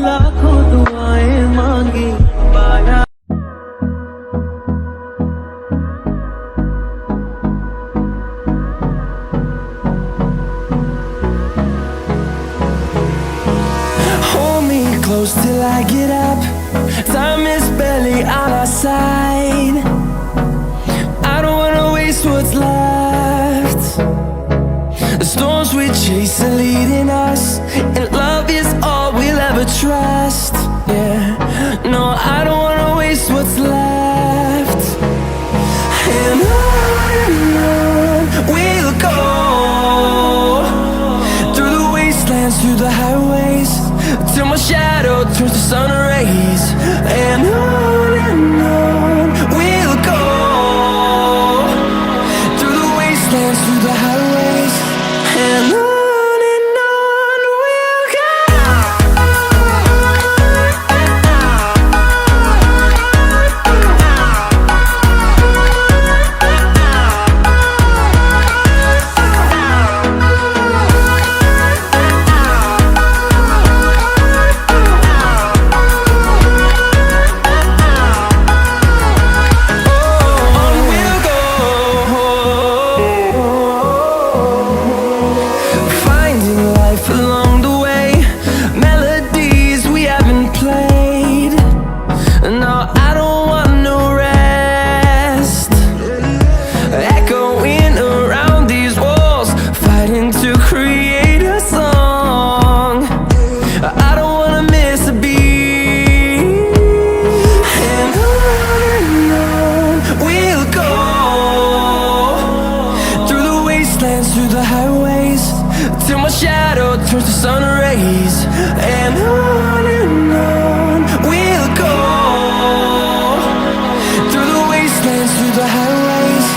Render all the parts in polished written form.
लाखों दुआएं मांगी पाया। Hold me close till I get up. Time is barely on our side. I don't wanna waste what's left. The storms we chase are leading us, and love is all we'll ever trust. Yeah, no, I don't wanna waste what's left. And on we'll go, through the wastelands, through the highways, till my shadow turns to sun rays. And on we'll go, through the wastelands, through the highways, and on we'll go. Along the way, melodies we haven't played. No, I don't want no rest. Echoing around these walls, fighting to create a song. I don't wanna miss a beat. And on we'll go, through the wastelands, through the highways, till my shadow turns to sun rays. And on we'll go, through the wastelands, through the highways,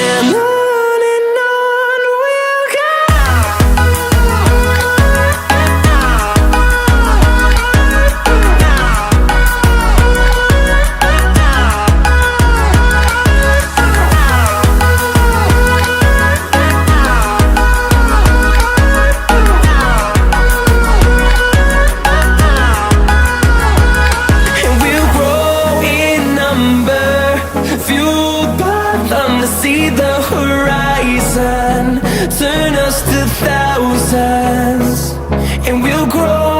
and on we'll go. Fueled by them to see the horizon, turn us to thousands, and we'll grow